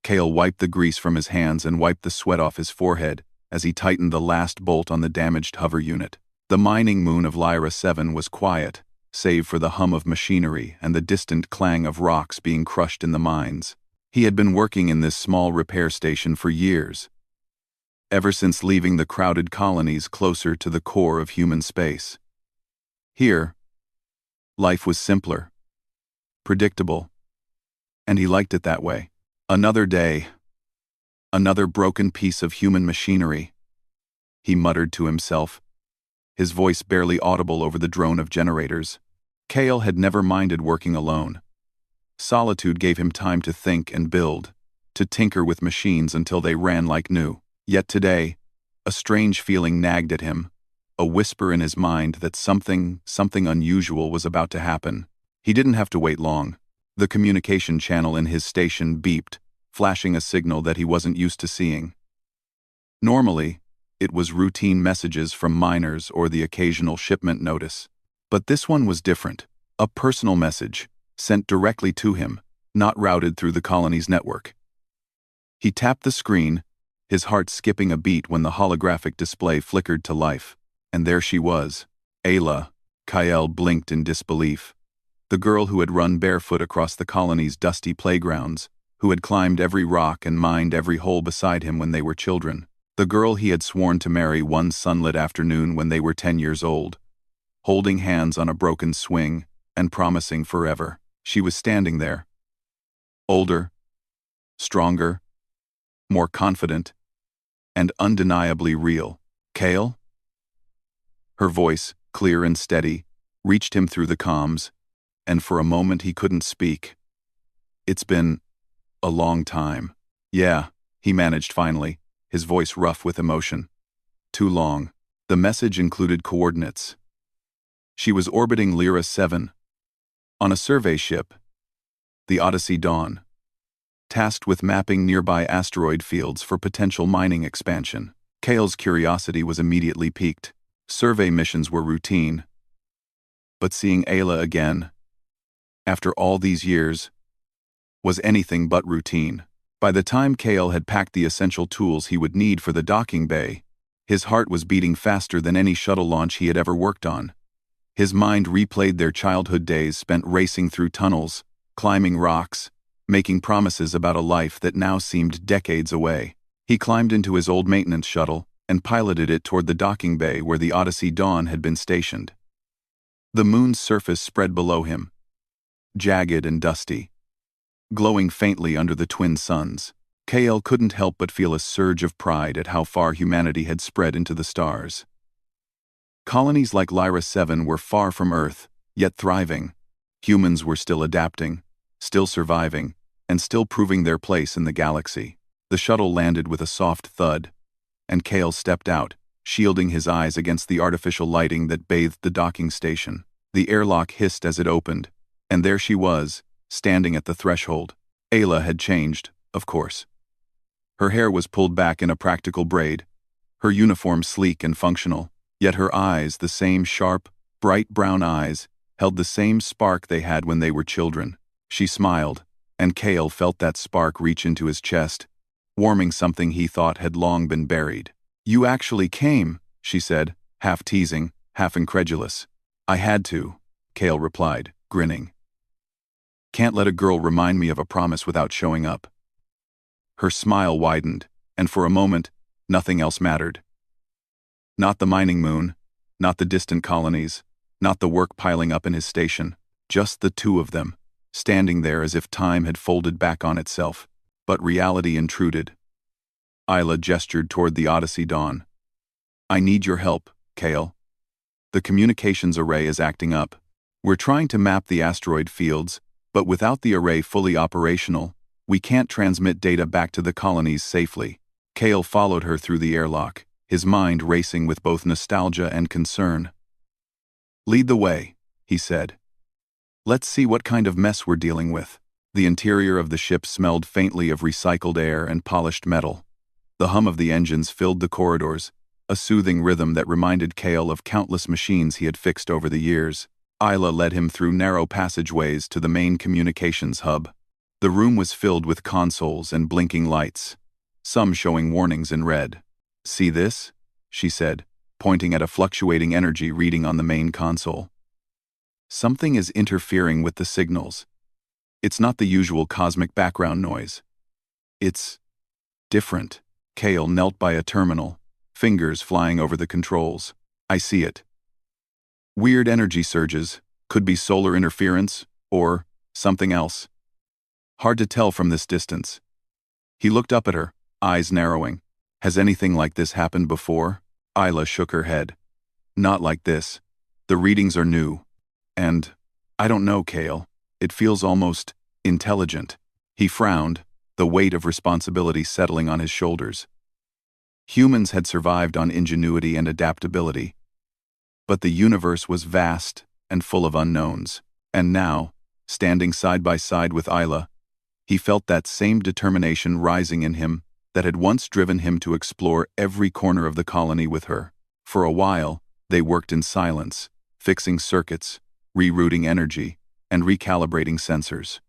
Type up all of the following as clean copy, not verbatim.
Kale wiped the grease from his hands and wiped the sweat off his forehead as he tightened the last bolt on the damaged hover unit. The mining moon of Lyra 7 was quiet, save for the hum of machinery and the distant clang of rocks being crushed in the mines. He had been working in this small repair station for years, ever since leaving the crowded colonies closer to the core of human space. Here, life was simpler, predictable, and he liked it that way. Another day, another broken piece of human machinery, he muttered to himself, his voice barely audible over the drone of generators. Kale had never minded working alone. Solitude gave him time to think and build, to tinker with machines until they ran like new. Yet today, a strange feeling nagged at him, a whisper in his mind that something unusual was about to happen. He didn't have to wait long. The communication channel in his station beeped, flashing a signal that he wasn't used to seeing. Normally, it was routine messages from miners or the occasional shipment notice. But this one was different, a personal message, sent directly to him, not routed through the colony's network. He tapped the screen, his heart skipping a beat when the holographic display flickered to life. And there she was, Ayla. Kyle blinked in disbelief. The girl who had run barefoot across the colony's dusty playgrounds, who had climbed every rock and mined every hole beside him when they were children. The girl he had sworn to marry one sunlit afternoon when they were 10 years old. Holding hands on a broken swing and promising forever. She was standing there. Older, stronger, more confident, and undeniably real. Kale? Her voice, clear and steady, reached him through the comms, and for a moment he couldn't speak. It's been a long time. Yeah, he managed finally, his voice rough with emotion. Too long. The message included coordinates. She was orbiting Lyra 7, on a survey ship, the Odyssey Dawn, tasked with mapping nearby asteroid fields for potential mining expansion. Kale's curiosity was immediately piqued. Survey missions were routine, but seeing Ayla again, after all these years, was anything but routine. By the time Kale had packed the essential tools he would need for the docking bay, his heart was beating faster than any shuttle launch he had ever worked on. His mind replayed their childhood days spent racing through tunnels, climbing rocks, making promises about a life that now seemed decades away. He climbed into his old maintenance shuttle and piloted it toward the docking bay where the Odyssey Dawn had been stationed. The moon's surface spread below him, jagged and dusty, glowing faintly under the twin suns. Kale couldn't help but feel a surge of pride at how far humanity had spread into the stars. Colonies like Lyra 7 were far from Earth, yet thriving. Humans were still adapting, still surviving, and still proving their place in the galaxy. The shuttle landed with a soft thud, and Kale stepped out, shielding his eyes against the artificial lighting that bathed the docking station. The airlock hissed as it opened, and there she was, standing at the threshold. Ayla had changed, of course. Her hair was pulled back in a practical braid, her uniform sleek and functional, yet her eyes, the same sharp, bright brown eyes, held the same spark they had when they were children. She smiled, and Kale felt that spark reach into his chest, warming something he thought had long been buried. "You actually came," she said, half teasing, half incredulous. "I had to," Kale replied, grinning. "Can't let a girl remind me of a promise without showing up." Her smile widened, and for a moment, nothing else mattered. Not the mining moon, not the distant colonies, not the work piling up in his station, just the two of them, standing there as if time had folded back on itself. But reality intruded. Ayla gestured toward the Odyssey Dawn. "I need your help, Kale. The communications array is acting up. We're trying to map the asteroid fields, but without the array fully operational, we can't transmit data back to the colonies safely." Kale followed her through the airlock, his mind racing with both nostalgia and concern. "Lead the way," he said. "Let's see what kind of mess we're dealing with." The interior of the ship smelled faintly of recycled air and polished metal. The hum of the engines filled the corridors, a soothing rhythm that reminded Kale of countless machines he had fixed over the years. Ayla led him through narrow passageways to the main communications hub. The room was filled with consoles and blinking lights, some showing warnings in red. "See this?" she said, pointing at a fluctuating energy reading on the main console. "Something is interfering with the signals. It's not the usual cosmic background noise. It's different." Kale knelt by a terminal, fingers flying over the controls. "I see it. Weird energy surges, could be solar interference, or something else. Hard to tell from this distance." He looked up at her, eyes narrowing. "Has anything like this happened before?" Isla shook her head. "Not like this. The readings are new. And, I don't know, Kale. It feels almost intelligent." He frowned, the weight of responsibility settling on his shoulders. Humans had survived on ingenuity and adaptability. But the universe was vast and full of unknowns. And now, standing side by side with Isla, he felt that same determination rising in him that had once driven him to explore every corner of the colony with her. For a while, they worked in silence, fixing circuits, rerouting energy, and recalibrating sensors.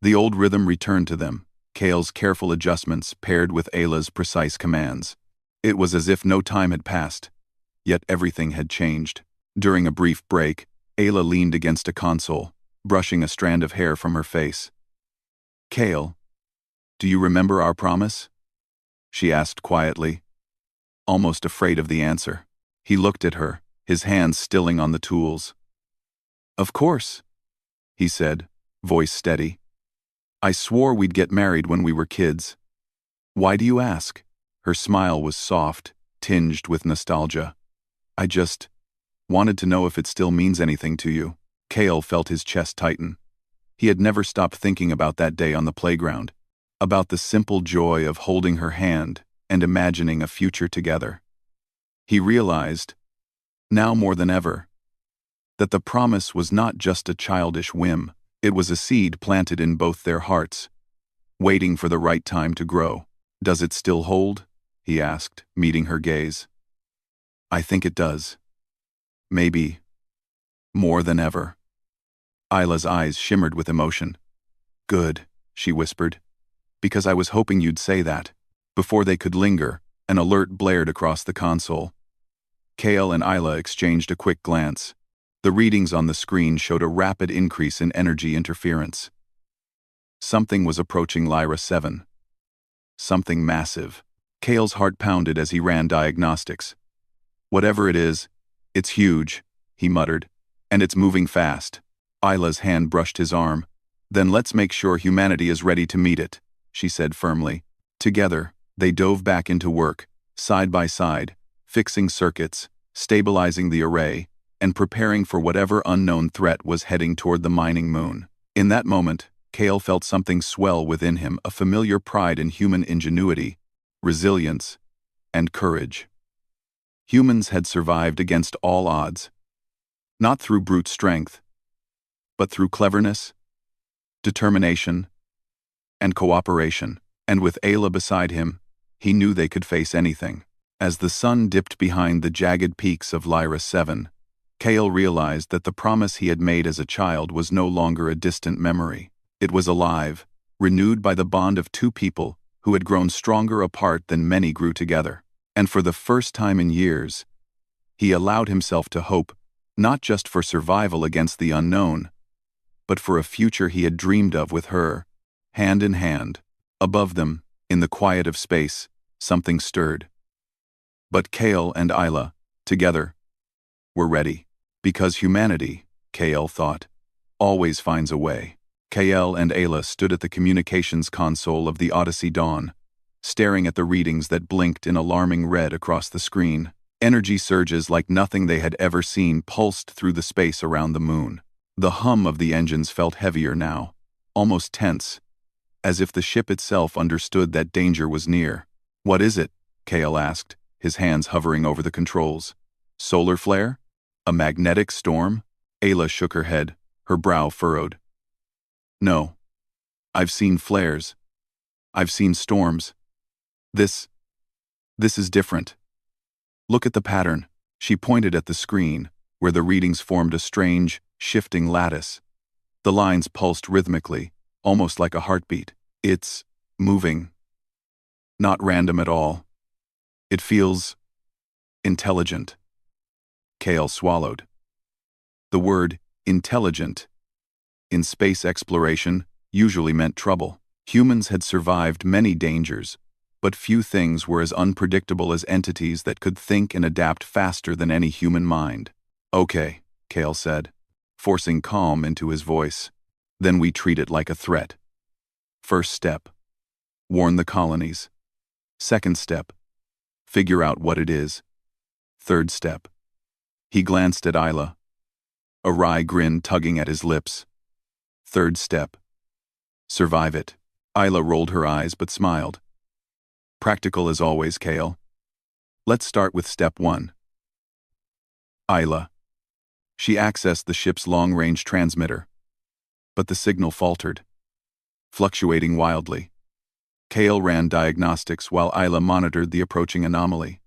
The old rhythm returned to them, Kale's careful adjustments paired with Ayla's precise commands. It was as if no time had passed, yet everything had changed. During a brief break, Ayla leaned against a console, brushing a strand of hair from her face. "Kale, do you remember our promise?" she asked quietly, almost afraid of the answer. He looked at her, his hands stilling on the tools. "Of course," he said, voice steady. "I swore we'd get married when we were kids. Why do you ask?" Her smile was soft, tinged with nostalgia. "I just wanted to know if it still means anything to you." Kale felt his chest tighten. He had never stopped thinking about that day on the playground, about the simple joy of holding her hand and imagining a future together. He realized, now more than ever, that the promise was not just a childish whim. It was a seed planted in both their hearts, waiting for the right time to grow. "Does it still hold?" he asked, meeting her gaze. "I think it does. Maybe more than ever." Isla's eyes shimmered with emotion. "Good," she whispered, "because I was hoping you'd say that." Before they could linger, an alert blared across the console. Kale and Isla exchanged a quick glance. The readings on the screen showed a rapid increase in energy interference. Something was approaching Lyra 7. Something massive. Kale's heart pounded as he ran diagnostics. "Whatever it is, it's huge," he muttered, "and it's moving fast." Isla's hand brushed his arm. "Then let's make sure humanity is ready to meet it," she said firmly. Together, they dove back into work, side by side, fixing circuits, stabilizing the array, and preparing for whatever unknown threat was heading toward the mining moon. In that moment, Kale felt something swell within him, a familiar pride in human ingenuity, resilience, and courage. Humans had survived against all odds, not through brute strength, but through cleverness, determination, and cooperation. And with Ayla beside him, he knew they could face anything. As the sun dipped behind the jagged peaks of Lyra 7, Kale realized that the promise he had made as a child was no longer a distant memory. It was alive, renewed by the bond of two people who had grown stronger apart than many grew together. And for the first time in years, he allowed himself to hope, not just for survival against the unknown, but for a future he had dreamed of with her, hand in hand. Above them, in the quiet of space, something stirred. But Kale and Isla, together, were ready. Because humanity, Kale thought, always finds a way. Kale and Ayla stood at the communications console of the Odyssey Dawn, staring at the readings that blinked in alarming red across the screen. Energy surges like nothing they had ever seen pulsed through the space around the moon. The hum of the engines felt heavier now, almost tense, as if the ship itself understood that danger was near. "What is it?" Kale asked, his hands hovering over the controls. "Solar flare? A magnetic storm?" Ayla shook her head, her brow furrowed. "No. I've seen flares. I've seen storms. This is different. Look at the pattern." She pointed at the screen, where the readings formed a strange, shifting lattice. The lines pulsed rhythmically, almost like a heartbeat. It's moving, not random at all. It feels intelligent. Kale swallowed. The word intelligent in space exploration usually meant trouble. Humans had survived many dangers, but few things were as unpredictable as entities that could think and adapt faster than any human mind. Okay, Kale said, forcing calm into his voice. Then we treat it like a threat. First step, warn the colonies. Second step, figure out what it is. Third step. He glanced at Isla, a wry grin tugging at his lips. Third step, survive it. Isla rolled her eyes but smiled. Practical as always, Kale. Let's start with step 1. Isla. She accessed the ship's long-range transmitter, but the signal faltered, fluctuating wildly. Kale ran diagnostics while Isla monitored the approaching anomaly.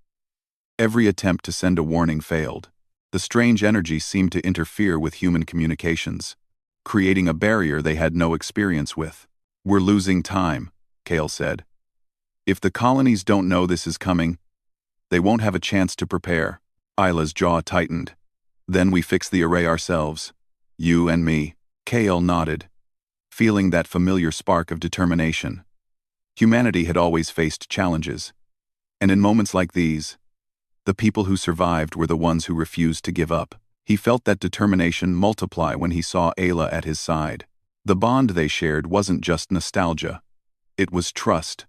Every attempt to send a warning failed. The strange energy seemed to interfere with human communications, creating a barrier they had no experience with. We're losing time, Kale said. If the colonies don't know this is coming, they won't have a chance to prepare. Isla's jaw tightened. Then we fix the array ourselves. You and me. Kale nodded, feeling that familiar spark of determination. Humanity had always faced challenges, and in moments like these, the people who survived were the ones who refused to give up. He felt that determination multiply when he saw Ayla at his side. The bond they shared wasn't just nostalgia. It was trust,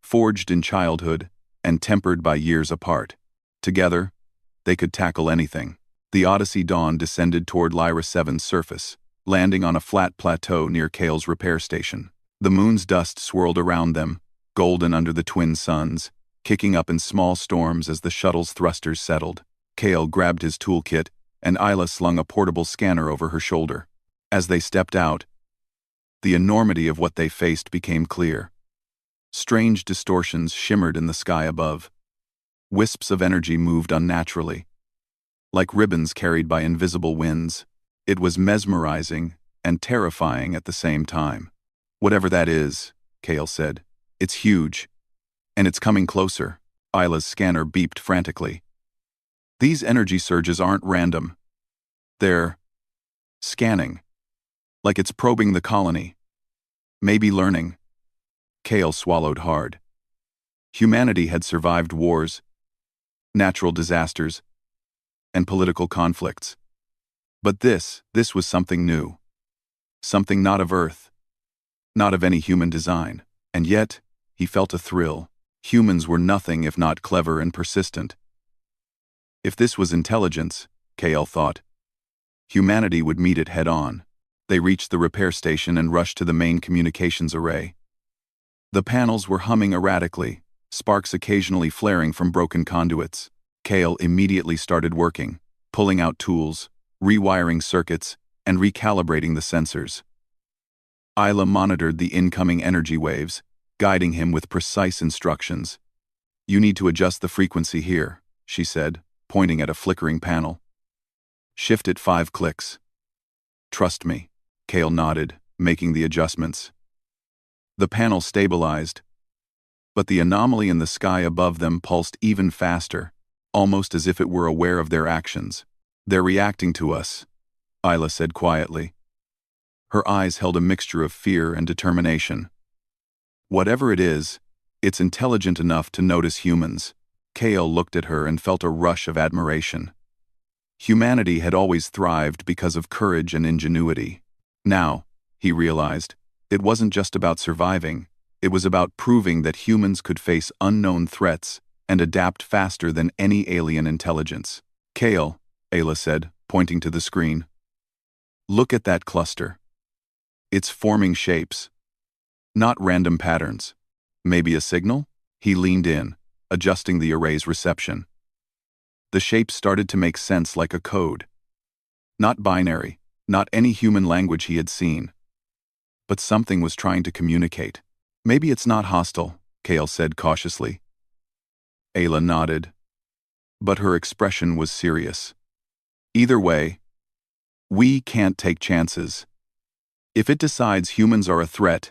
forged in childhood and tempered by years apart. Together, they could tackle anything. The Odyssey Dawn descended toward Lyra 7's surface, landing on a flat plateau near Kale's repair station. The moon's dust swirled around them, golden under the twin suns, kicking up in small storms as the shuttle's thrusters settled. Kale grabbed his toolkit, and Isla slung a portable scanner over her shoulder. As they stepped out, the enormity of what they faced became clear. Strange distortions shimmered in the sky above. Wisps of energy moved unnaturally, like ribbons carried by invisible winds. It was mesmerizing and terrifying at the same time. Whatever that is, Kale said, it's huge, and it's coming closer. Isla's scanner beeped frantically. These energy surges aren't random. They're scanning, like it's probing the colony. Maybe learning. Kale swallowed hard. Humanity had survived wars, natural disasters, and political conflicts. But this was something new. Something not of Earth, not of any human design. And yet, he felt a thrill. Humans were nothing if not clever and persistent. If this was intelligence, Kale thought, humanity would meet it head-on. They reached the repair station and rushed to the main communications array. The panels were humming erratically, sparks occasionally flaring from broken conduits. Kale immediately started working, pulling out tools, rewiring circuits, and recalibrating the sensors. Isla monitored the incoming energy waves, guiding him with precise instructions. You need to adjust the frequency here, she said, pointing at a flickering panel. Shift it 5 clicks. Trust me, Kale nodded, making the adjustments. The panel stabilized, but the anomaly in the sky above them pulsed even faster, almost as if it were aware of their actions. They're reacting to us, Isla said quietly. Her eyes held a mixture of fear and determination. Whatever it is, it's intelligent enough to notice humans. Kale looked at her and felt a rush of admiration. Humanity had always thrived because of courage and ingenuity. Now, he realized, it wasn't just about surviving, it was about proving that humans could face unknown threats and adapt faster than any alien intelligence. Kale, Ayla said, pointing to the screen. Look at that cluster. It's forming shapes, not random patterns. Maybe a signal? He leaned in, adjusting the array's reception. The shapes started to make sense like a code. Not binary, not any human language he had seen. But something was trying to communicate. Maybe it's not hostile, Kale said cautiously. Ayla nodded, but her expression was serious. Either way, we can't take chances. If it decides humans are a threat,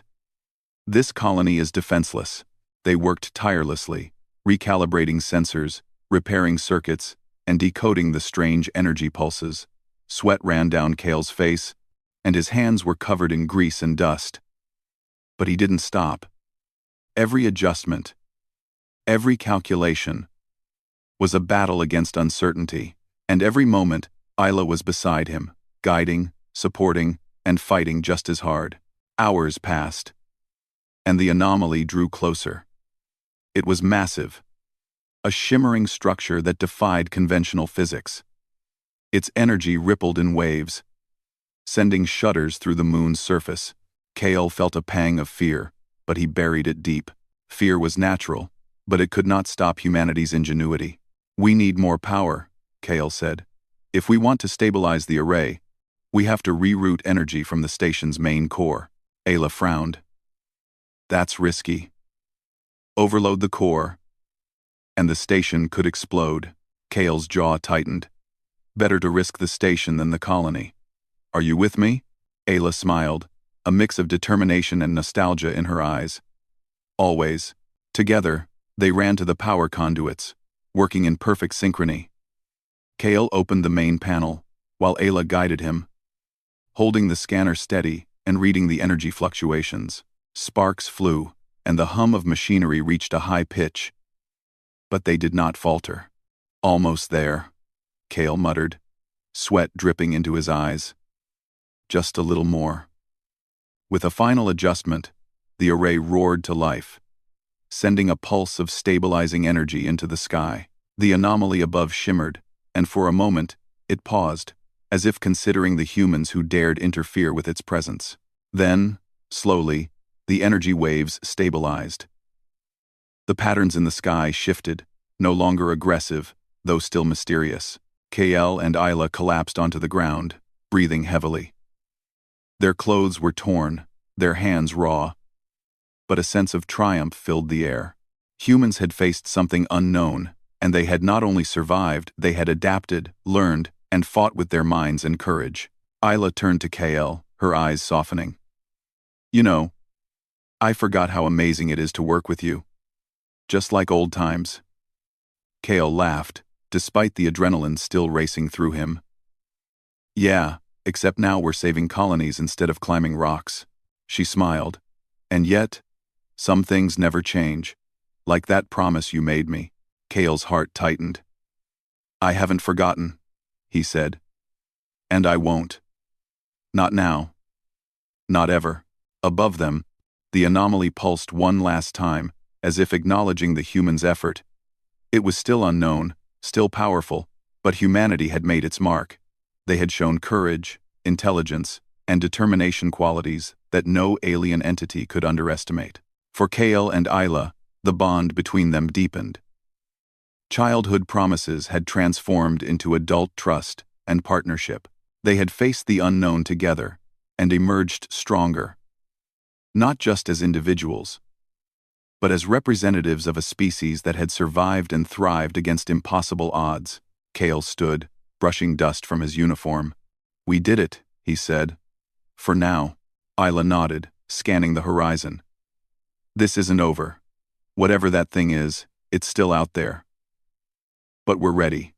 this colony is defenseless. They worked tirelessly, recalibrating sensors, repairing circuits, and decoding the strange energy pulses. Sweat ran down Kale's face, and his hands were covered in grease and dust. But he didn't stop. Every adjustment, every calculation, was a battle against uncertainty, and every moment, Isla was beside him, guiding, supporting, and fighting just as hard. Hours passed, and the anomaly drew closer. It was massive, a shimmering structure that defied conventional physics. Its energy rippled in waves, sending shudders through the moon's surface. Kale felt a pang of fear, but he buried it deep. Fear was natural, but it could not stop humanity's ingenuity. "We need more power," Kale said. "If we want to stabilize the array, we have to reroute energy from the station's main core." Ayla frowned. "That's risky. Overload the core, and the station could explode." Kale's jaw tightened. "Better to risk the station than the colony. Are you with me?" Ayla smiled, a mix of determination and nostalgia in her eyes. "Always." Together, they ran to the power conduits, working in perfect synchrony. Kale opened the main panel, while Ayla guided him, holding the scanner steady and reading the energy fluctuations. Sparks flew, and the hum of machinery reached a high pitch. But they did not falter. "Almost there," Kale muttered, sweat dripping into his eyes. "Just a little more." With a final adjustment, the array roared to life, sending a pulse of stabilizing energy into the sky. The anomaly above shimmered, and for a moment, it paused, as if considering the humans who dared interfere with its presence. Then, slowly, the energy waves stabilized. The patterns in the sky shifted, no longer aggressive, though still mysterious. Kale and Isla collapsed onto the ground, breathing heavily. Their clothes were torn, their hands raw, but a sense of triumph filled the air. Humans had faced something unknown, and they had not only survived, they had adapted, learned, and fought with their minds and courage. Isla turned to Kale, her eyes softening. "You know, I forgot how amazing it is to work with you. Just like old times." Kale laughed, despite the adrenaline still racing through him. "Yeah, except now we're saving colonies instead of climbing rocks." She smiled. "And yet, some things never change, like that promise you made me." Kale's heart tightened. "I haven't forgotten," he said. "And I won't. Not now. Not ever." Above them, the anomaly pulsed one last time, as if acknowledging the human's effort. It was still unknown, still powerful, but humanity had made its mark. They had shown courage, intelligence, and determination qualities that no alien entity could underestimate. For Kale and Isla, the bond between them deepened. Childhood promises had transformed into adult trust and partnership. They had faced the unknown together and emerged stronger, not just as individuals, but as representatives of a species that had survived and thrived against impossible odds. Kale stood, brushing dust from his uniform. "We did it," he said. "For now." Isla nodded, scanning the horizon. "This isn't over. Whatever that thing is, it's still out there. But we're ready.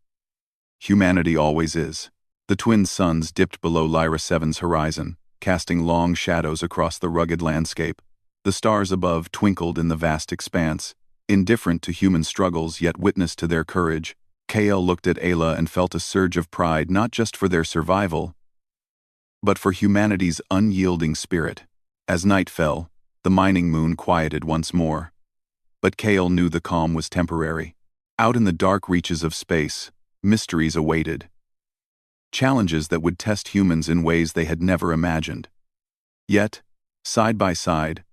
Humanity always is." The twin suns dipped below Lyra 7's horizon, casting long shadows across the rugged landscape. The stars above twinkled in the vast expanse, indifferent to human struggles yet witness to their courage. Kale looked at Ayla and felt a surge of pride not just for their survival, but for humanity's unyielding spirit. As night fell, the mining moon quieted once more. But Kale knew the calm was temporary. Out in the dark reaches of space, mysteries awaited. Challenges that would test humans in ways they had never imagined. Yet, side by side,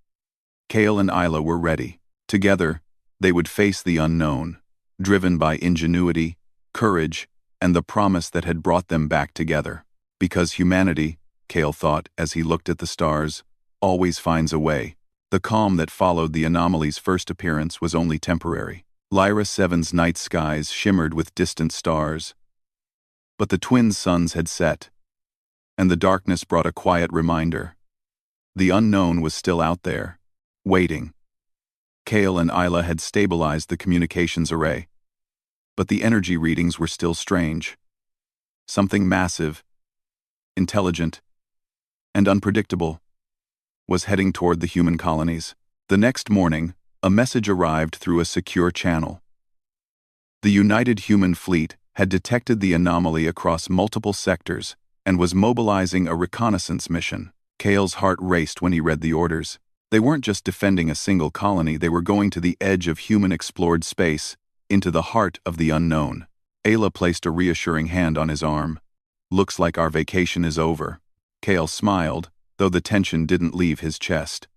Kale and Isla were ready. Together, they would face the unknown, driven by ingenuity, courage, and the promise that had brought them back together. Because humanity, Kale thought as he looked at the stars, always finds a way. The calm that followed the anomaly's first appearance was only temporary. Lyra 7's night skies shimmered with distant stars. But the twin suns had set, and the darkness brought a quiet reminder. The unknown was still out there, waiting. Kale and Isla had stabilized the communications array, but the energy readings were still strange. Something massive, intelligent, and unpredictable was heading toward the human colonies. The next morning, a message arrived through a secure channel. The United Human Fleet had detected the anomaly across multiple sectors and was mobilizing a reconnaissance mission. Kale's heart raced when he read the orders. They weren't just defending a single colony, they were going to the edge of human-explored space, into the heart of the unknown. Ayla placed a reassuring hand on his arm. "Looks like our vacation is over." Kale smiled, though the tension didn't leave his chest.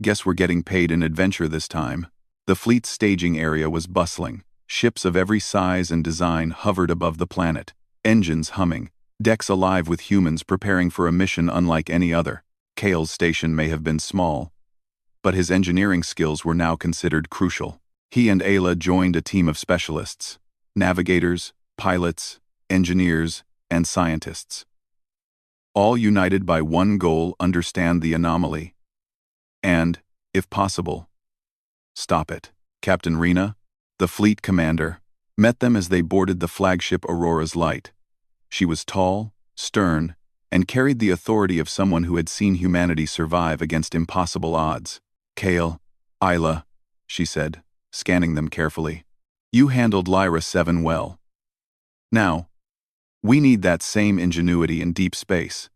"Guess we're getting paid in adventure this time." The fleet's staging area was bustling. Ships of every size and design hovered above the planet, engines humming, decks alive with humans preparing for a mission unlike any other. Kale's station may have been small, but his engineering skills were now considered crucial. He and Ayla joined a team of specialists: navigators, pilots, engineers, and scientists. All united by one goal: understand the anomaly. And, if possible, stop it. Captain Rena, the fleet commander, met them as they boarded the flagship Aurora's Light. She was tall, stern, and carried the authority of someone who had seen humanity survive against impossible odds. "Kale, Isla," she said, scanning them carefully. "You handled Lyra 7 well. Now, we need that same ingenuity in deep space.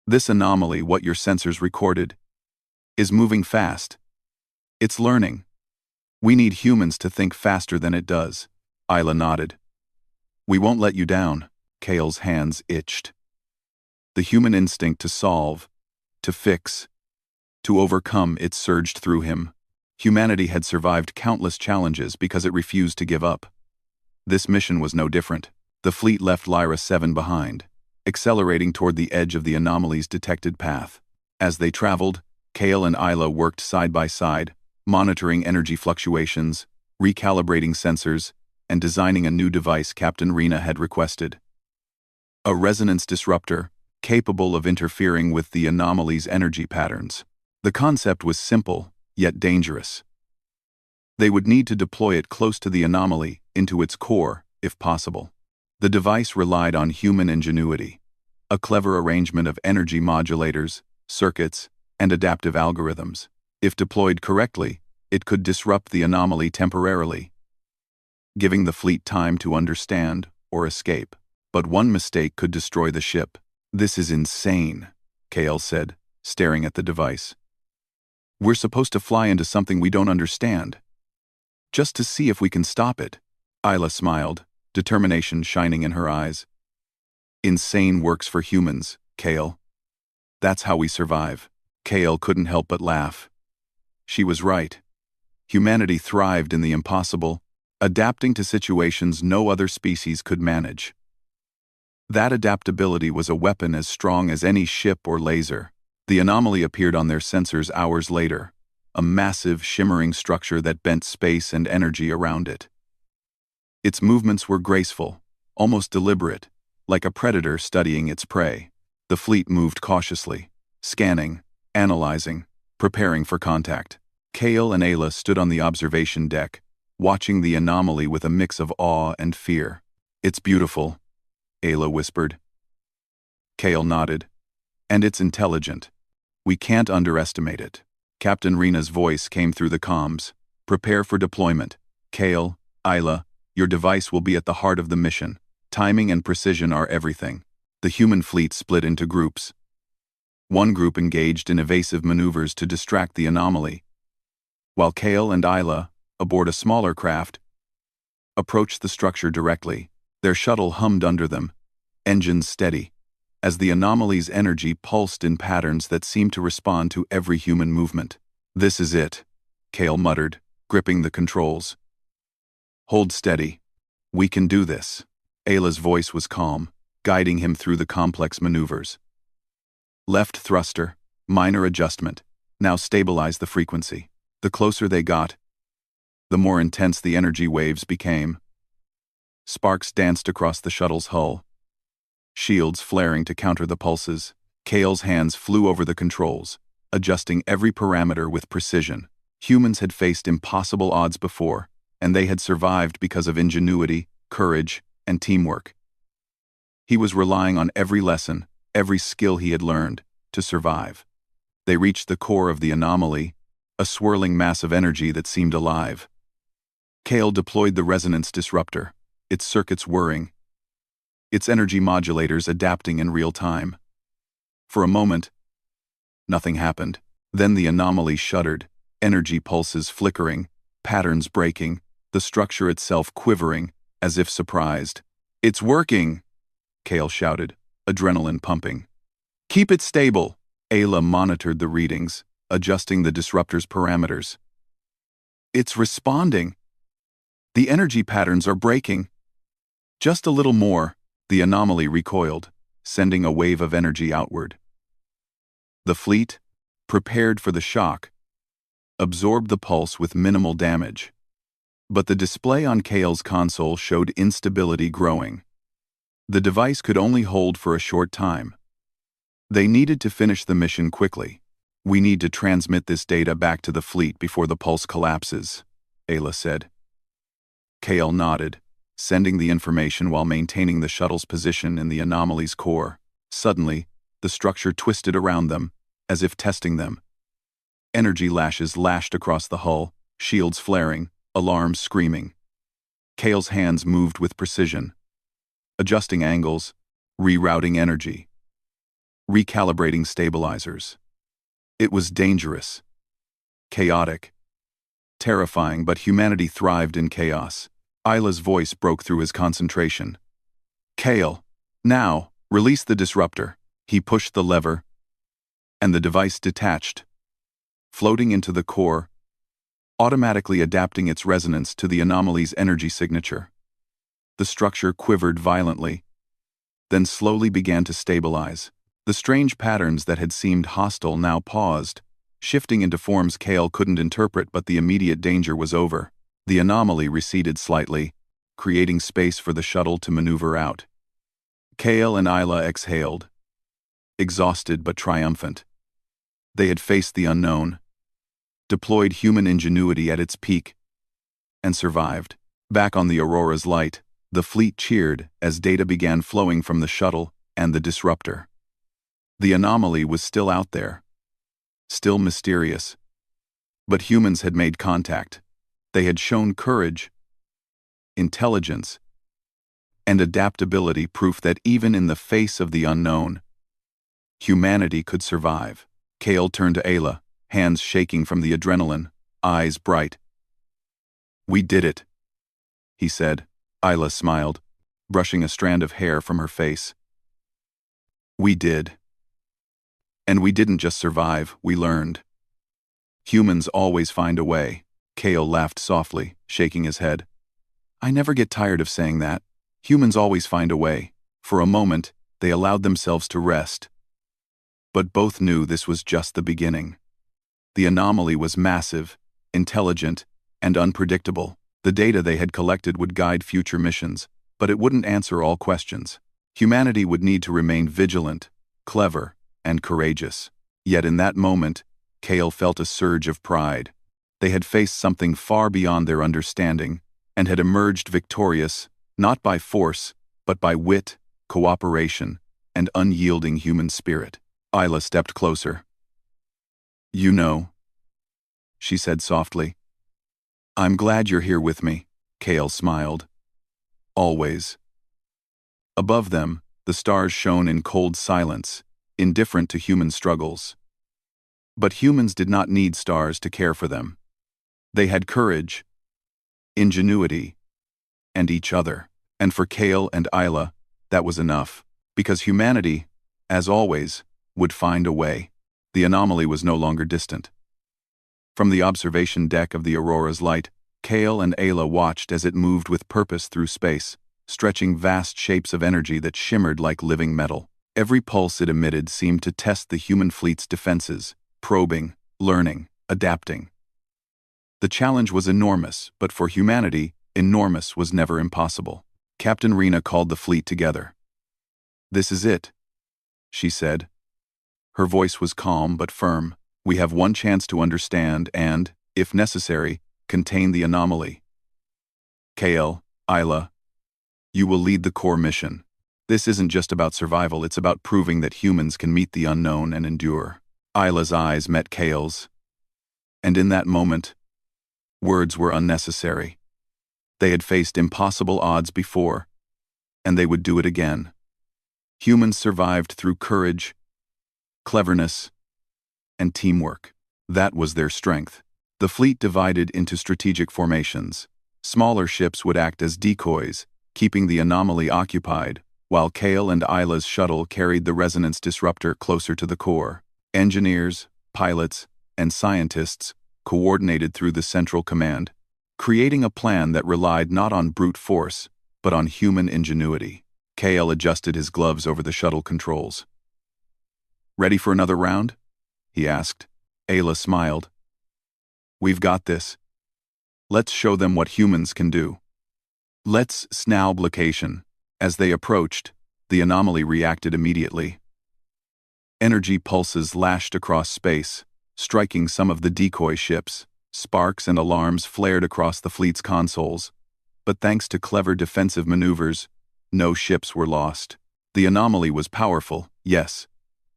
This anomaly, what your sensors recorded, is moving fast. It's learning. We need humans to think faster than it does." Isla nodded. "We won't let you down." Kale's hands itched. The human instinct to solve, to fix, to overcome, it surged through him. Humanity had survived countless challenges because it refused to give up. This mission was no different. The fleet left Lyra 7 behind, accelerating toward the edge of the anomaly's detected path. As they traveled, Kale and Isla worked side by side, monitoring energy fluctuations, recalibrating sensors, and designing a new device Captain Rena had requested. A resonance disruptor, capable of interfering with the anomaly's energy patterns. The concept was simple, yet dangerous. They would need to deploy it close to the anomaly, into its core, if possible. The device relied on human ingenuity, a clever arrangement of energy modulators, circuits, and adaptive algorithms. If deployed correctly, it could disrupt the anomaly temporarily, giving the fleet time to understand or escape. But one mistake could destroy the ship. "This is insane," Kale said, staring at the device. "We're supposed to fly into something we don't understand, just to see if we can stop it." Isla smiled, determination shining in her eyes. "Insane works for humans, Kale. That's how we survive." Kale couldn't help but laugh. She was right. Humanity thrived in the impossible, adapting to situations no other species could manage. That adaptability was a weapon as strong as any ship or laser. The anomaly appeared on their sensors hours later, a massive, shimmering structure that bent space and energy around it. Its movements were graceful, almost deliberate, like a predator studying its prey. The fleet moved cautiously, scanning, analyzing, preparing for contact. Kale and Ayla stood on the observation deck, watching the anomaly with a mix of awe and fear. "It's beautiful," Ayla whispered. Kale nodded. "And it's intelligent. We can't underestimate it." Captain Rena's voice came through the comms. "Prepare for deployment. Kale, Isla, your device will be at the heart of the mission. Timing and precision are everything." The human fleet split into groups. One group engaged in evasive maneuvers to distract the anomaly, while Kale and Isla, aboard a smaller craft, approached the structure directly. Their shuttle hummed under them, engines steady, as the anomaly's energy pulsed in patterns that seemed to respond to every human movement. "This is it," Kale muttered, gripping the controls. "Hold steady. We can do this." Ayla's voice was calm, guiding him through the complex maneuvers. Left thruster, minor adjustment, now stabilize the frequency. The closer they got, the more intense the energy waves became. Sparks danced across the shuttle's hull, shields flaring to counter the pulses. Kale's hands flew over the controls, adjusting every parameter with precision. Humans had faced impossible odds before, and they had survived because of ingenuity, courage, and teamwork. He was relying on every lesson, every skill he had learned, to survive. They reached the core of the anomaly, a swirling mass of energy that seemed alive. Kale deployed the resonance disruptor, its circuits whirring, its energy modulators adapting in real time. For a moment, nothing happened. Then the anomaly shuddered, energy pulses flickering, patterns breaking, the structure itself quivering, as if surprised. "It's working!" Kale shouted, adrenaline pumping. "Keep it stable!" Ayla monitored the readings, adjusting the disruptor's parameters. "It's responding! The energy patterns are breaking!" Just a little more, the anomaly recoiled, sending a wave of energy outward. The fleet, prepared for the shock, absorbed the pulse with minimal damage. But the display on Kale's console showed instability growing. The device could only hold for a short time. They needed to finish the mission quickly. "We need to transmit this data back to the fleet before the pulse collapses," Ayla said. Kale nodded, sending the information while maintaining the shuttle's position in the anomaly's core. Suddenly, the structure twisted around them, as if testing them. Energy lashes lashed across the hull, shields flaring, alarms screaming. Kale's hands moved with precision, adjusting angles, rerouting energy, recalibrating stabilizers. It was dangerous, chaotic, terrifying, but humanity thrived in chaos. Ayla's voice broke through his concentration. "Kale, now, release the disruptor." He pushed the lever, and the device detached, floating into the core, automatically adapting its resonance to the anomaly's energy signature. The structure quivered violently, then slowly began to stabilize. The strange patterns that had seemed hostile now paused, shifting into forms Kale couldn't interpret, but the immediate danger was over. The anomaly receded slightly, creating space for the shuttle to maneuver out. Kale and Ayla exhaled, exhausted but triumphant. They had faced the unknown, deployed human ingenuity at its peak, and survived. Back on the Aurora's light, the fleet cheered as data began flowing from the shuttle and the disruptor. The anomaly was still out there, still mysterious. But humans had made contact. They had shown courage, intelligence, and adaptability, proof that even in the face of the unknown, humanity could survive. Kale turned to Ayla, hands shaking from the adrenaline, eyes bright. "We did it," he said. Ayla smiled, brushing a strand of hair from her face. "We did. And we didn't just survive, we learned. Humans always find a way." Kale laughed softly, shaking his head. "I never get tired of saying that. Humans always find a way." For a moment, they allowed themselves to rest. But both knew this was just the beginning. The anomaly was massive, intelligent, and unpredictable. The data they had collected would guide future missions, but it wouldn't answer all questions. Humanity would need to remain vigilant, clever, and courageous. Yet in that moment, Kale felt a surge of pride. They had faced something far beyond their understanding, and had emerged victorious, not by force, but by wit, cooperation, and unyielding human spirit. Ayla stepped closer. "You know," she said softly. "I'm glad you're here with me," Kale smiled. "Always." Above them, the stars shone in cold silence, indifferent to human struggles. But humans did not need stars to care for them. They had courage, ingenuity, and each other. And for Kale and Ayla, that was enough. Because humanity, as always, would find a way. The anomaly was no longer distant. From the observation deck of the Aurora's light, Kale and Ayla watched as it moved with purpose through space, stretching vast shapes of energy that shimmered like living metal. Every pulse it emitted seemed to test the human fleet's defenses, probing, learning, adapting. The challenge was enormous, but for humanity, enormous was never impossible. Captain Rena called the fleet together. "This is it," she said. Her voice was calm but firm. We have one chance to understand and, if necessary, contain the anomaly. Kale, Isla, you will lead the core mission. This isn't just about survival, it's about proving that humans can meet the unknown and endure. Isla's eyes met Kale's, and in that moment, words were unnecessary. They had faced impossible odds before, and they would do it again. Humans survived through courage, cleverness, and teamwork. That was their strength. The fleet divided into strategic formations. Smaller ships would act as decoys, keeping the anomaly occupied, while Kale and Isla's shuttle carried the resonance disruptor closer to the core. Engineers, pilots, and scientists coordinated through the central command, creating a plan that relied not on brute force, but on human ingenuity. Kale adjusted his gloves over the shuttle controls. "Ready for another round?" he asked. Ayla smiled. "We've got this. Let's show them what humans can do." Let's snoub location. As they approached, the anomaly reacted immediately. Energy pulses lashed across space, striking some of the decoy ships. Sparks and alarms flared across the fleet's consoles. But thanks to clever defensive maneuvers, no ships were lost. The anomaly was powerful, yes,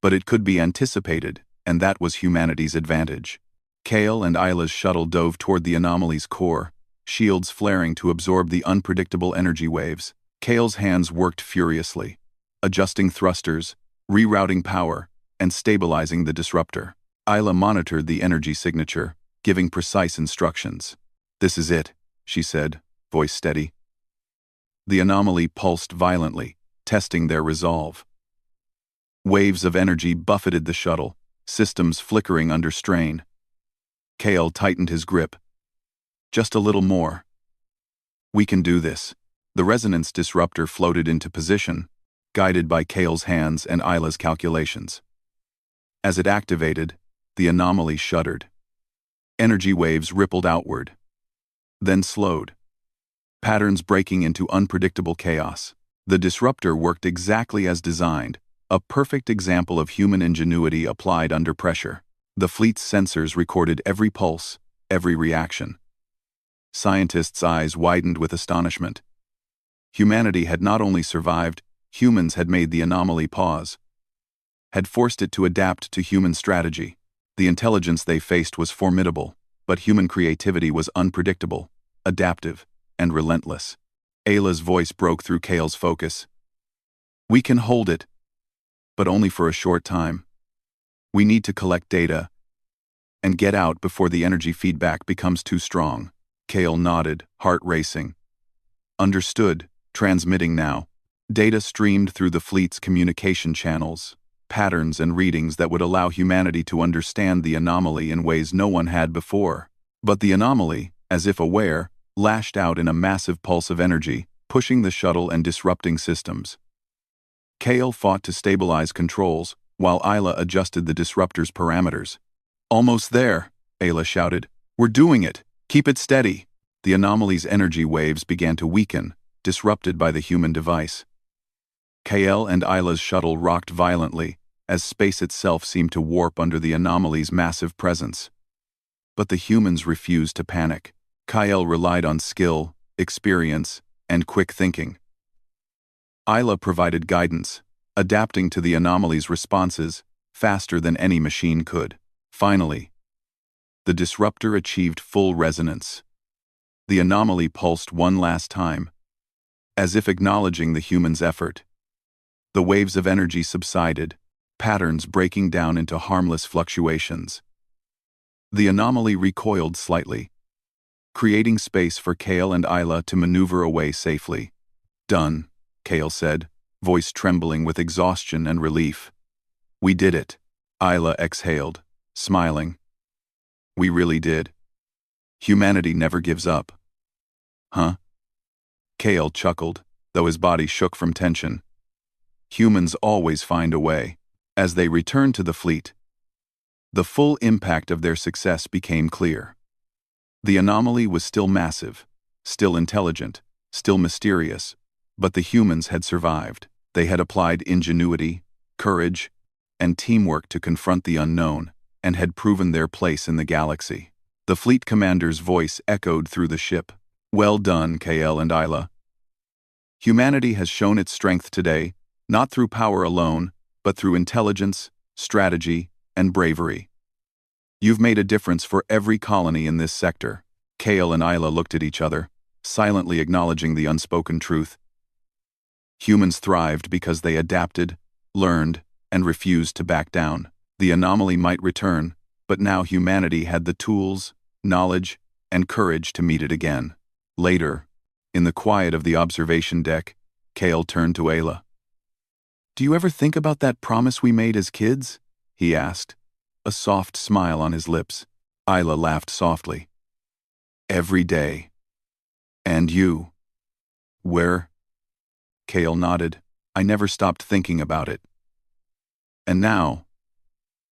but it could be anticipated, and that was humanity's advantage. Kale and Isla's shuttle dove toward the anomaly's core, shields flaring to absorb the unpredictable energy waves. Kale's hands worked furiously, adjusting thrusters, rerouting power, and stabilizing the disruptor. Isla monitored the energy signature, giving precise instructions. "This is it," she said, voice steady. The anomaly pulsed violently, testing their resolve. Waves of energy buffeted the shuttle, systems flickering under strain. Kale tightened his grip. "Just a little more. We can do this." The resonance disruptor floated into position, guided by Kale's hands and Isla's calculations. As it activated, the anomaly shuddered. Energy waves rippled outward, then slowed, patterns breaking into unpredictable chaos. The disruptor worked exactly as designed, a perfect example of human ingenuity applied under pressure. The fleet's sensors recorded every pulse, every reaction. Scientists' eyes widened with astonishment. Humanity had not only survived, humans had made the anomaly pause, had forced it to adapt to human strategy. The intelligence they faced was formidable, but human creativity was unpredictable, adaptive, and relentless. Ayla's voice broke through Kale's focus. "We can hold it, but only for a short time. We need to collect data and get out before the energy feedback becomes too strong." Kale nodded, heart racing. "Understood, transmitting now." Data streamed through the fleet's communication channels, patterns and readings that would allow humanity to understand the anomaly in ways no one had before. But the anomaly, as if aware, lashed out in a massive pulse of energy, pushing the shuttle and disrupting systems. Kale fought to stabilize controls, while Isla adjusted the disruptor's parameters. "Almost there," Ayla shouted. "We're doing it! Keep it steady!" The anomaly's energy waves began to weaken, disrupted by the human device. Kale and Isla's shuttle rocked violently, as space itself seemed to warp under the anomaly's massive presence. But the humans refused to panic. Kyle relied on skill, experience, and quick thinking. Isla provided guidance, adapting to the anomaly's responses faster than any machine could. Finally, the disruptor achieved full resonance. The anomaly pulsed one last time, as if acknowledging the human's effort. The waves of energy subsided, patterns breaking down into harmless fluctuations. The anomaly recoiled slightly, creating space for Kale and Isla to maneuver away safely. "Done," Kale said, voice trembling with exhaustion and relief. "We did it." Isla exhaled, smiling. "We really did. Humanity never gives up." "Huh?" Kale chuckled, though his body shook from tension. "Humans always find a way." As they returned to the fleet, the full impact of their success became clear. The anomaly was still massive, still intelligent, still mysterious, but the humans had survived. They had applied ingenuity, courage, and teamwork to confront the unknown, and had proven their place in the galaxy. The fleet commander's voice echoed through the ship. Well done, KL and Isla. Humanity has shown its strength today, not through power alone, but through intelligence, strategy, and bravery. You've made a difference for every colony in this sector. Kale and Isla looked at each other, silently acknowledging the unspoken truth. Humans thrived because they adapted, learned, and refused to back down. The anomaly might return, but now humanity had the tools, knowledge, and courage to meet it again. Later, in the quiet of the observation deck, Kale turned to Ayla. "Do you ever think about that promise we made as kids?" he asked, a soft smile on his lips. Isla laughed softly. "Every day. And you?" "Where?" Kale nodded. "I never stopped thinking about it. And now,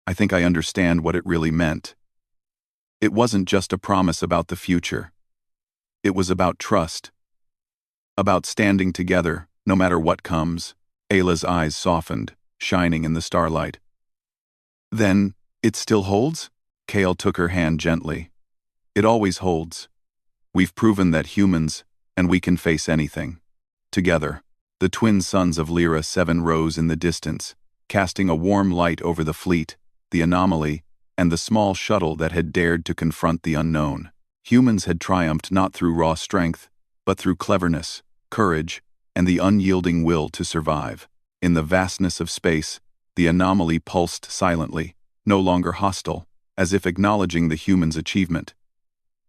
I think I understand what it really meant. It wasn't just a promise about the future. It was about trust. About standing together, no matter what comes." Ayla's eyes softened, shining in the starlight. "Then, it still holds?" Kale took her hand gently. "It always holds. We've proven that humans, and we can face anything. Together." The twin suns of Lyra 7 rose in the distance, casting a warm light over the fleet, the anomaly, and the small shuttle that had dared to confront the unknown. Humans had triumphed not through raw strength, but through cleverness, courage, and the unyielding will to survive. In the vastness of space, the anomaly pulsed silently, no longer hostile, as if acknowledging the humans' achievement.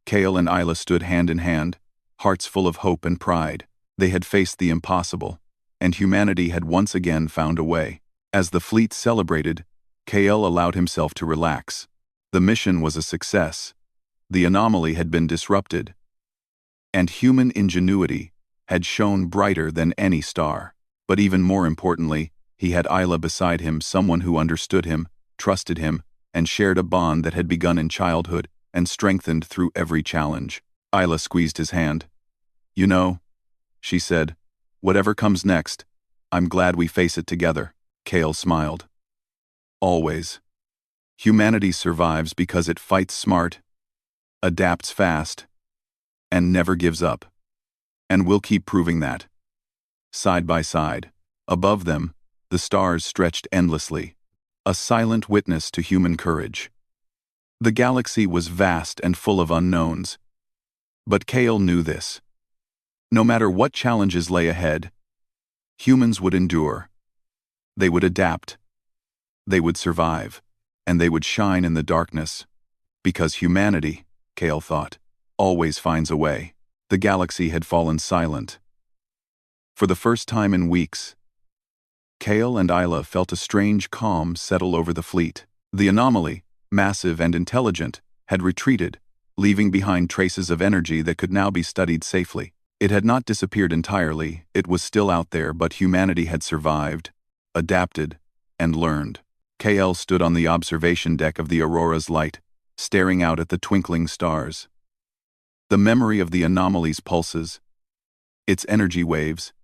Kale and Isla stood hand in hand, hearts full of hope and pride. They had faced the impossible, and humanity had once again found a way. As the fleet celebrated, Kale allowed himself to relax. The mission was a success. The anomaly had been disrupted, and human ingenuity had shone brighter than any star. But even more importantly, he had Isla beside him, someone who understood him, trusted him, and shared a bond that had begun in childhood and strengthened through every challenge. Isla squeezed his hand. "You know," she said, "whatever comes next, I'm glad we face it together." Kale smiled. "Always. Humanity survives because it fights smart, adapts fast, and never gives up. And we'll keep proving that." Side by side, above them, the stars stretched endlessly, a silent witness to human courage. The galaxy was vast and full of unknowns. But Kale knew this. No matter what challenges lay ahead, humans would endure. They would adapt. They would survive. And they would shine in the darkness. Because humanity, Kale thought, always finds a way. The galaxy had fallen silent. For the first time in weeks, Kale and Isla felt a strange calm settle over the fleet. The anomaly, massive and intelligent, had retreated, leaving behind traces of energy that could now be studied safely. It had not disappeared entirely, it was still out there, but humanity had survived, adapted, and learned. Kale stood on the observation deck of the Aurora's light, staring out at the twinkling stars. The memory of the anomaly's pulses, its energy waves,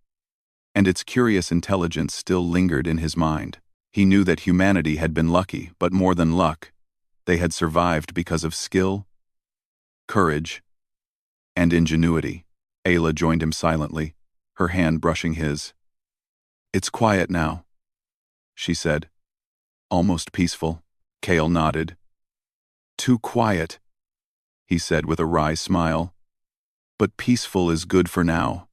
and its curious intelligence still lingered in his mind. He knew that humanity had been lucky, but more than luck, they had survived because of skill, courage, and ingenuity. Ayla joined him silently, her hand brushing his. "It's quiet now," she said. "Almost peaceful." Kale nodded. "Too quiet," he said with a wry smile. "But peaceful is good for now.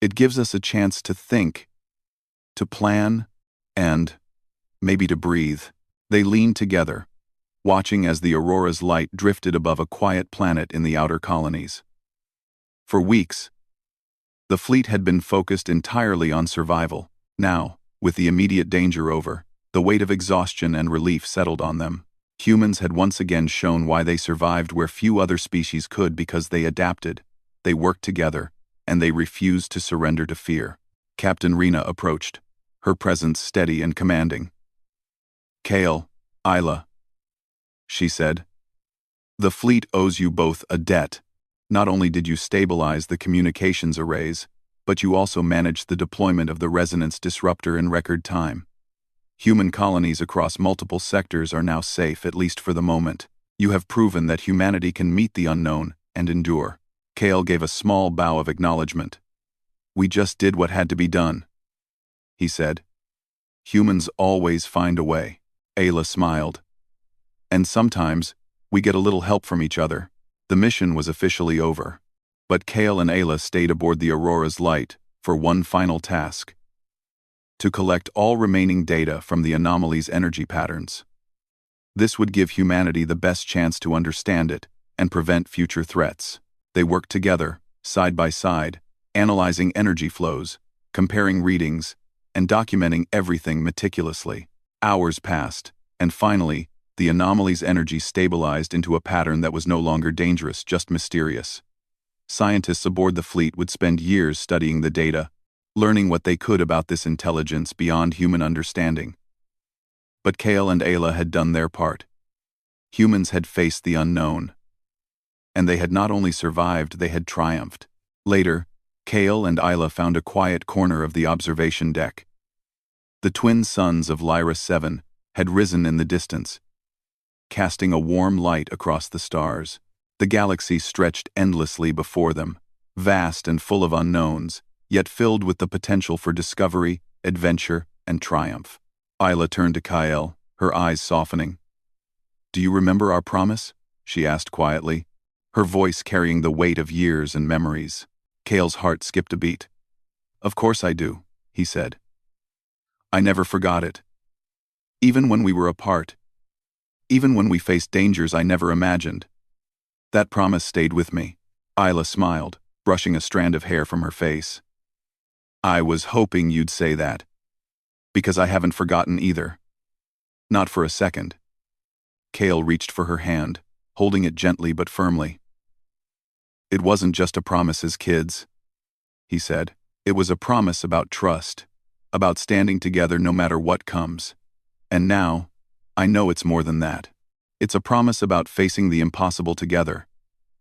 It gives us a chance to think, to plan, and maybe to breathe." They leaned together, watching as the Aurora's light drifted above a quiet planet in the outer colonies. For weeks, the fleet had been focused entirely on survival. Now, with the immediate danger over, the weight of exhaustion and relief settled on them. Humans had once again shown why they survived where few other species could, because they adapted, they worked together, and they refused to surrender to fear. Captain Rena approached, her presence steady and commanding. "Kale, Isla," she said, "the fleet owes you both a debt. Not only did you stabilize the communications arrays, but you also managed the deployment of the resonance disruptor in record time. Human colonies across multiple sectors are now safe, at least for the moment. You have proven that humanity can meet the unknown and endure. Kale gave a small bow of acknowledgement. We just did what had to be done, he said. Humans always find a way. Ayla smiled. And sometimes, we get a little help from each other. The mission was officially over. But Kale and Ayla stayed aboard the Aurora's Light for one final task: to collect all remaining data from the anomaly's energy patterns. This would give humanity the best chance to understand it and prevent future threats. They worked together, side by side, analyzing energy flows, comparing readings, and documenting everything meticulously. Hours passed, and finally, the anomaly's energy stabilized into a pattern that was no longer dangerous, just mysterious. Scientists aboard the fleet would spend years studying the data, learning what they could about this intelligence beyond human understanding. But Kale and Ayla had done their part. Humans had faced the unknown. And they had not only survived, they had triumphed. Later, Kale and Ayla found a quiet corner of the observation deck. The twin suns of Lyra 7 had risen in the distance, casting a warm light across the stars. The galaxy stretched endlessly before them, vast and full of unknowns, yet filled with the potential for discovery, adventure, and triumph. Ayla turned to Kale, her eyes softening. "Do you remember our promise?" she asked quietly, her voice carrying the weight of years and memories. Kale's heart skipped a beat. "Of course I do," he said. "I never forgot it. Even when we were apart. Even when we faced dangers I never imagined. That promise stayed with me." Ayla smiled, brushing a strand of hair from her face. "I was hoping you'd say that. Because I haven't forgotten either. Not for a second." Kale reached for her hand, holding it gently but firmly. "It wasn't just a promise as kids," he said. "It was a promise about trust, about standing together no matter what comes. And now, I know it's more than that. It's a promise about facing the impossible together,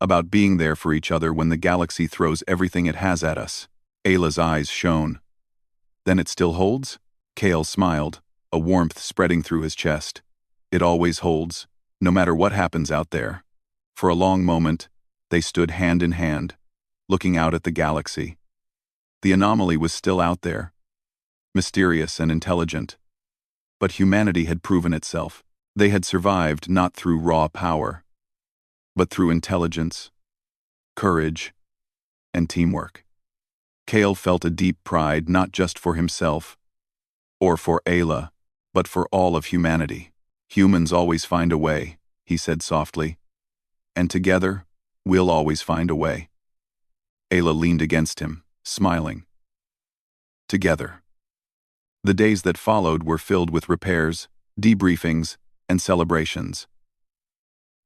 about being there for each other when the galaxy throws everything it has at us." Ayla's eyes shone. "Then it still holds?" Kale smiled, a warmth spreading through his chest. "It always holds, no matter what happens out there." For a long moment, they stood hand in hand, looking out at the galaxy. The anomaly was still out there, mysterious and intelligent. But humanity had proven itself. They had survived not through raw power, but through intelligence, courage, and teamwork. Kale felt a deep pride not just for himself, or for Ayla, but for all of humanity. "Humans always find a way," he said softly. "And together, we'll always find a way." Ayla leaned against him, smiling. Together. The days that followed were filled with repairs, debriefings, and celebrations.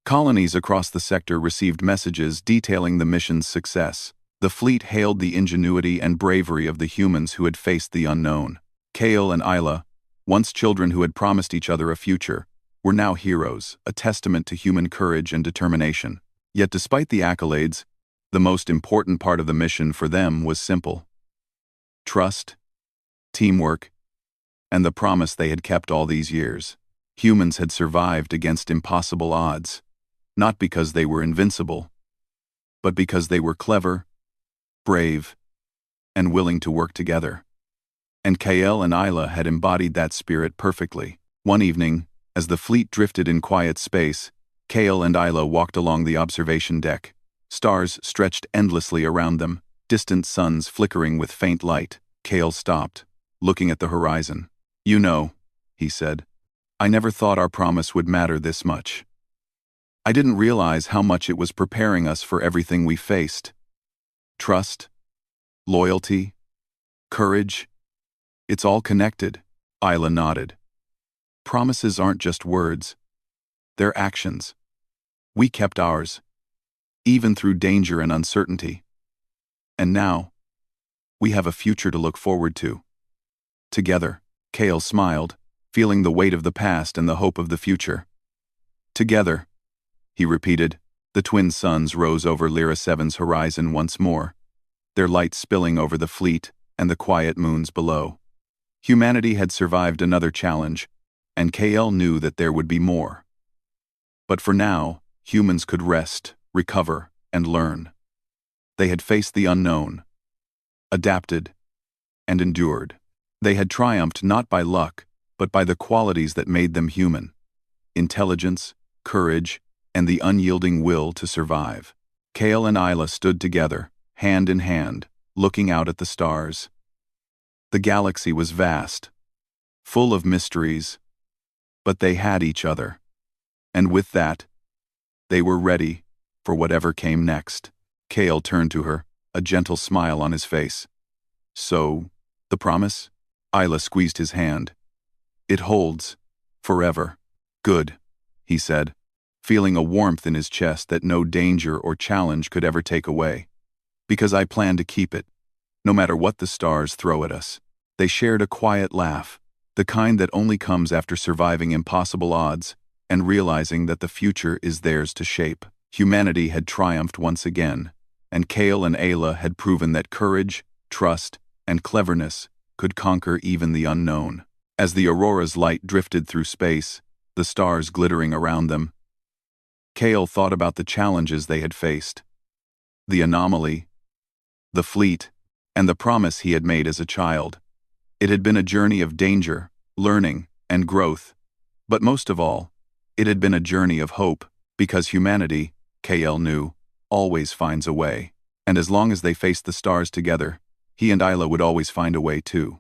Colonies across the sector received messages detailing the mission's success. The fleet hailed the ingenuity and bravery of the humans who had faced the unknown. Kale and Ayla, once children who had promised each other a future, were now heroes, a testament to human courage and determination. Yet despite the accolades, the most important part of the mission for them was simple: trust, teamwork, and the promise they had kept all these years. Humans had survived against impossible odds, not because they were invincible, but because they were clever, brave, and willing to work together. And Kale and Ayla had embodied that spirit perfectly. One evening, as the fleet drifted in quiet space, Kale and Ayla walked along the observation deck. Stars stretched endlessly around them, distant suns flickering with faint light. Kale stopped, looking at the horizon. "You know," he said, "I never thought our promise would matter this much. I didn't realize how much it was preparing us for everything we faced. Trust, loyalty, courage, it's all connected." Ayla nodded. "Promises aren't just words. They're actions. We kept ours, even through danger and uncertainty. And now, we have a future to look forward to. Together." Kale smiled, feeling the weight of the past and the hope of the future. "Together," he repeated. The twin suns rose over Lyra 7's horizon once more, their light spilling over the fleet and the quiet moons below. Humanity had survived another challenge, and KL knew that there would be more. But for now, humans could rest, recover, and learn. They had faced the unknown, adapted, and endured. They had triumphed not by luck, but by the qualities that made them human: intelligence, courage, and the unyielding will to survive. Kale and Isla stood together, hand in hand, looking out at the stars. The galaxy was vast, full of mysteries, but they had each other. And with that, they were ready for whatever came next. Kale turned to her, a gentle smile on his face. "So, the promise?" Isla squeezed his hand. "It holds. Forever." "Good," he said, feeling a warmth in his chest that no danger or challenge could ever take away. "Because I plan to keep it, no matter what the stars throw at us." They shared a quiet laugh, the kind that only comes after surviving impossible odds and realizing that the future is theirs to shape. Humanity had triumphed once again, and Kale and Ayla had proven that courage, trust, and cleverness could conquer even the unknown. As the aurora's light drifted through space, the stars glittering around them, Kale thought about the challenges they had faced: the anomaly, the fleet, and the promise he had made as a child. It had been a journey of danger, learning, and growth, but most of all, it had been a journey of hope, because humanity, KL knew, always finds a way. And as long as they faced the stars together, he and Isla would always find a way too.